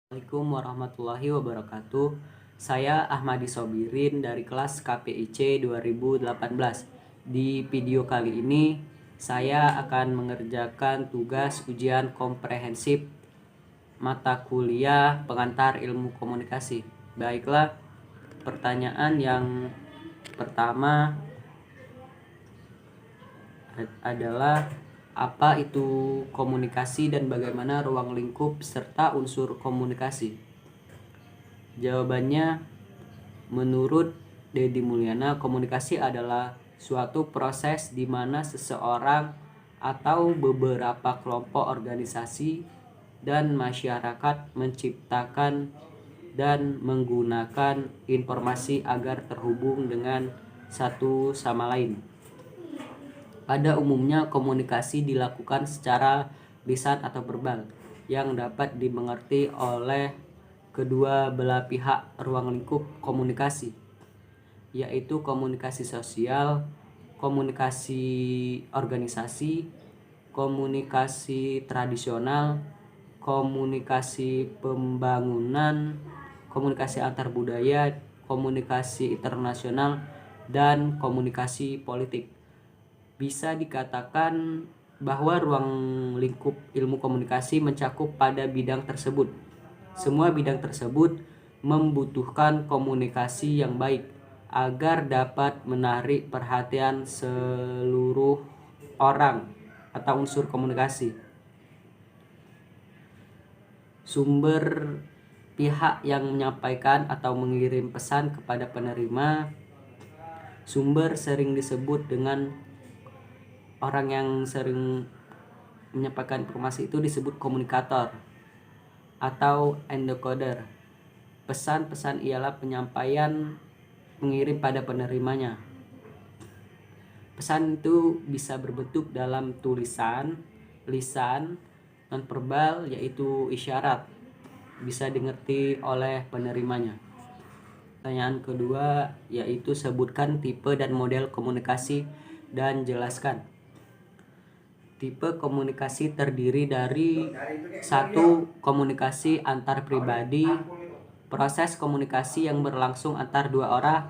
Assalamualaikum warahmatullahi wabarakatuh. Saya Ahmadi Sobirin dari kelas KPIC 2018. Di video kali ini saya akan mengerjakan tugas ujian komprehensif mata kuliah pengantar ilmu komunikasi. Baiklah, pertanyaan yang pertama adalah apa itu komunikasi dan bagaimana ruang lingkup serta unsur komunikasi? Jawabannya, menurut Deddy Mulyana, komunikasi adalah suatu proses di mana seseorang atau beberapa kelompok organisasi dan masyarakat menciptakan dan menggunakan informasi agar terhubung dengan satu sama lain. Pada umumnya komunikasi dilakukan secara lisan atau verbal yang dapat dimengerti oleh kedua belah pihak. Ruang lingkup komunikasi yaitu komunikasi sosial, komunikasi organisasi, komunikasi tradisional, komunikasi pembangunan, komunikasi antar budaya, komunikasi internasional, dan komunikasi politik. Bisa dikatakan bahwa ruang lingkup ilmu komunikasi mencakup pada bidang tersebut. Semua bidang tersebut membutuhkan komunikasi yang baik agar dapat menarik perhatian seluruh orang atau unsur komunikasi. Sumber pihak yang menyampaikan atau mengirim pesan kepada penerima. Sumber sering disebut dengan orang yang sering menyampaikan informasi itu disebut komunikator atau encoder. Pesan-pesan ialah penyampaian mengirim pada penerimanya. Pesan itu bisa berbentuk dalam tulisan, lisan, nonverbal yaitu isyarat, bisa dimengerti oleh penerimanya. Pertanyaan kedua yaitu sebutkan tipe dan model komunikasi dan jelaskan. Tipe komunikasi terdiri dari 1. Komunikasi antar pribadi, proses komunikasi yang berlangsung antar dua orang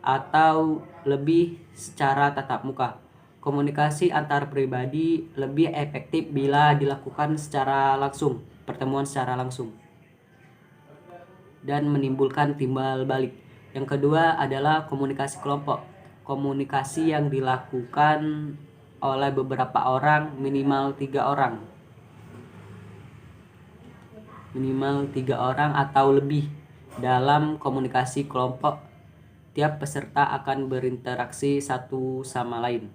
atau lebih secara tatap muka. Komunikasi antar pribadi lebih efektif bila dilakukan secara langsung, pertemuan secara langsung, dan menimbulkan timbal balik. Yang kedua adalah komunikasi kelompok. Komunikasi yang dilakukan oleh beberapa orang, minimal 3 orang atau lebih. Dalam komunikasi kelompok, tiap peserta akan berinteraksi satu sama lain.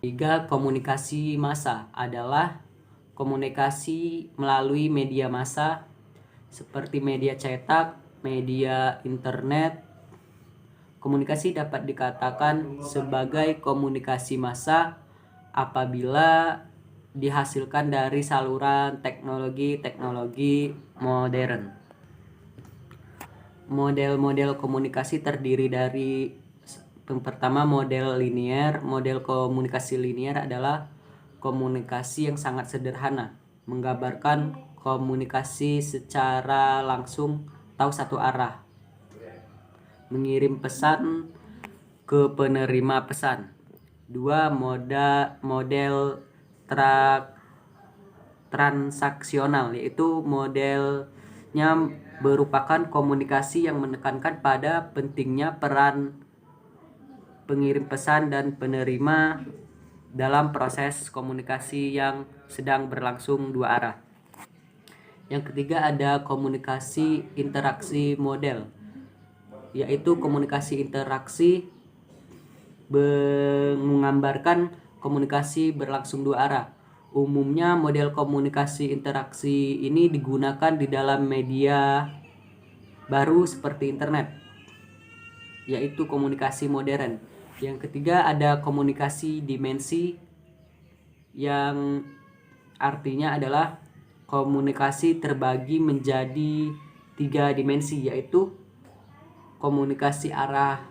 3. Komunikasi massa adalah komunikasi melalui media massa seperti media cetak, media internet. Komunikasi dapat dikatakan sebagai komunikasi massa apabila dihasilkan dari saluran teknologi modern. Model-model komunikasi terdiri dari yang pertama model linier. Model komunikasi linier adalah komunikasi yang sangat sederhana, menggambarkan komunikasi secara langsung atau satu arah, mengirim pesan ke penerima pesan. 2. Model transaksional, yaitu modelnya merupakan komunikasi yang menekankan pada pentingnya peran pengirim pesan dan penerima dalam proses komunikasi yang sedang berlangsung dua arah. Yang ketiga ada komunikasi interaksi model, yaitu komunikasi interaksi menggambarkan komunikasi berlangsung dua arah. Umumnya model komunikasi interaksi ini digunakan di dalam media baru seperti internet, yaitu komunikasi modern. Yang ketiga ada komunikasi dimensi, yang artinya adalah komunikasi terbagi menjadi 3 dimensi, yaitu komunikasi arah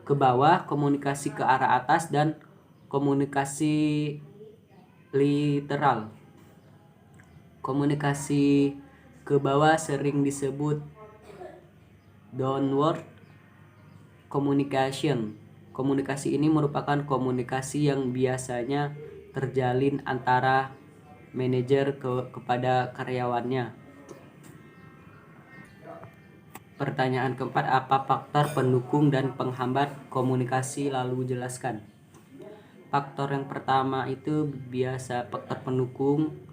ke bawah, komunikasi ke arah atas, dan komunikasi literal. Komunikasi ke bawah sering disebut downward communication. Komunikasi ini merupakan komunikasi yang biasanya terjalin antara manajer kepada karyawannya. Pertanyaan keempat, apa faktor pendukung dan penghambat komunikasi? Lalu jelaskan. Faktor yang pertama itu biasa faktor pendukung,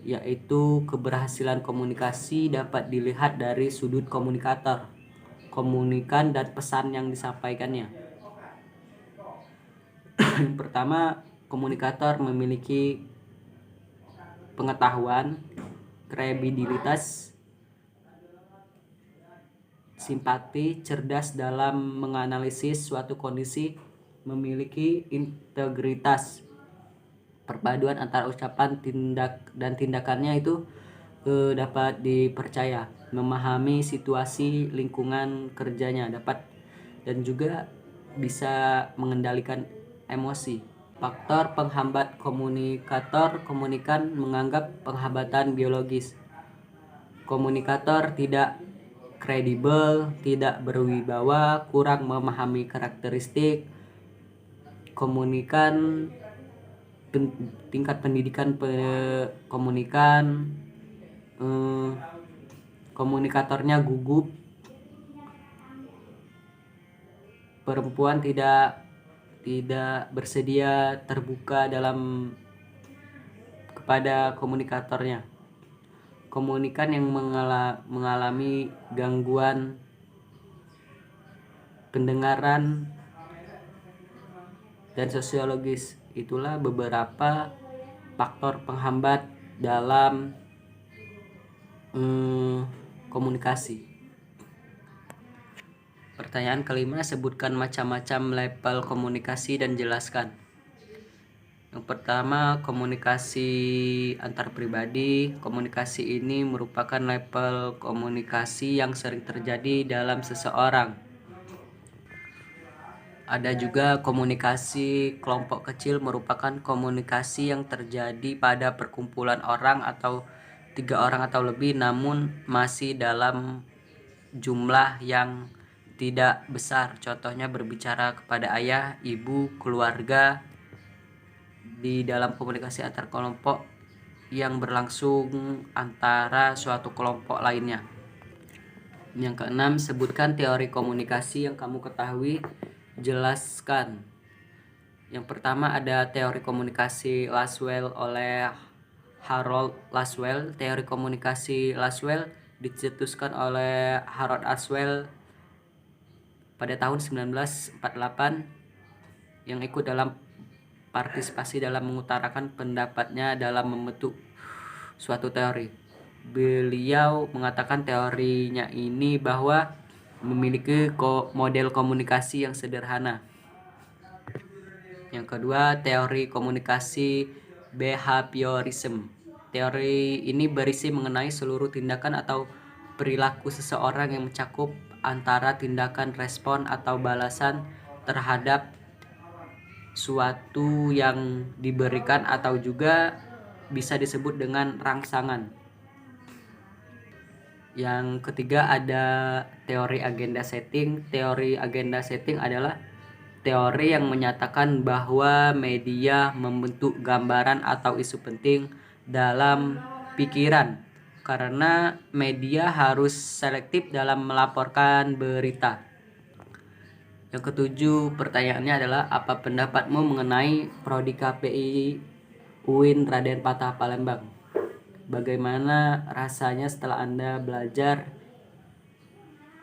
yaitu keberhasilan komunikasi dapat dilihat dari sudut komunikator, komunikan, dan pesan yang disampaikannya. Yang pertama, komunikator memiliki pengetahuan, kredibilitas, simpati, cerdas dalam menganalisis suatu kondisi, memiliki integritas. Perpaduan antara ucapan, tindakannya itu dapat dipercaya, memahami situasi lingkungan kerjanya, dapat dan juga bisa mengendalikan emosi. Faktor penghambat komunikan menganggap penghambatan biologis. Komunikator tidak kredibel, tidak berwibawa, kurang memahami karakteristik komunikan, tingkat pendidikan komunikan, komunikatornya gugup, perempuan tidak bersedia terbuka kepada komunikatornya. Komunikan yang mengalami gangguan pendengaran dan sosiologis. Itulah beberapa faktor penghambat dalam komunikasi. Pertanyaan kelima, sebutkan macam-macam level komunikasi dan jelaskan. Yang pertama, komunikasi antar pribadi. Komunikasi ini merupakan level komunikasi yang sering terjadi dalam seseorang. Ada juga komunikasi kelompok kecil, merupakan komunikasi yang terjadi pada perkumpulan orang atau 3 orang atau lebih, namun masih dalam jumlah yang tidak besar. Contohnya berbicara kepada ayah, ibu, keluarga. Di dalam komunikasi antar kelompok yang berlangsung antara suatu kelompok lainnya. Yang keenam, sebutkan teori komunikasi yang kamu ketahui, jelaskan. Yang pertama ada teori komunikasi Laswell oleh Harold Laswell. Teori komunikasi Laswell dicetuskan oleh Harold Laswell pada tahun 1948, yang ikut dalam partisipasi dalam mengutarakan pendapatnya dalam membentuk suatu teori. Beliau mengatakan teorinya ini bahwa memiliki model komunikasi yang sederhana. Yang kedua, teori komunikasi behaviorism. Teori ini berisi mengenai seluruh tindakan atau perilaku seseorang yang mencakup antara tindakan respon atau balasan terhadap suatu yang diberikan atau juga bisa disebut dengan rangsangan. Yang ketiga ada teori agenda setting. Teori agenda setting adalah teori yang menyatakan bahwa media membentuk gambaran atau isu penting dalam pikiran, karena media harus selektif dalam melaporkan berita. Yang ketujuh, pertanyaannya adalah apa pendapatmu mengenai Prodi KPI UIN Raden Patah Palembang? Bagaimana rasanya setelah Anda belajar,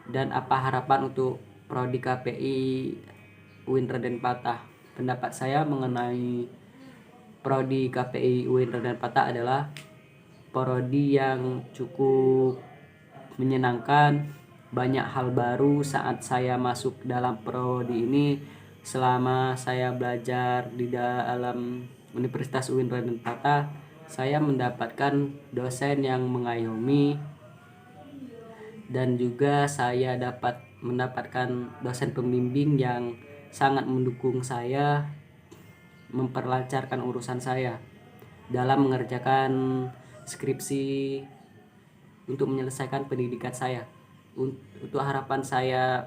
dan apa harapan untuk Prodi KPI UIN Raden Patah? Pendapat saya mengenai Prodi KPI UIN Raden Patah adalah prodi yang cukup menyenangkan. Banyak hal baru saat saya masuk dalam prodi ini. Selama saya belajar di dalam Universitas UIN Raden Patah, saya mendapatkan dosen yang mengayomi, dan juga saya dapat mendapatkan dosen pembimbing yang sangat mendukung saya, memperlancarkan urusan saya dalam mengerjakan skripsi untuk menyelesaikan pendidikan saya. Untuk harapan saya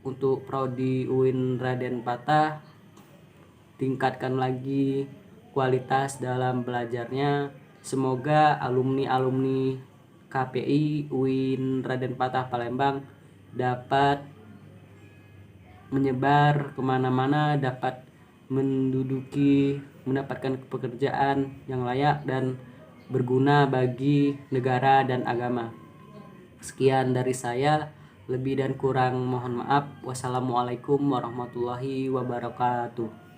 untuk prodi UIN Raden Patah, tingkatkan lagi kualitas dalam belajarnya. Semoga alumni-alumni KPI UIN Raden Patah Palembang dapat menyebar kemana-mana, dapat mendapatkan pekerjaan yang layak dan berguna bagi negara dan agama. Sekian dari saya, lebih dan kurang mohon maaf. Wassalamualaikum warahmatullahi wabarakatuh.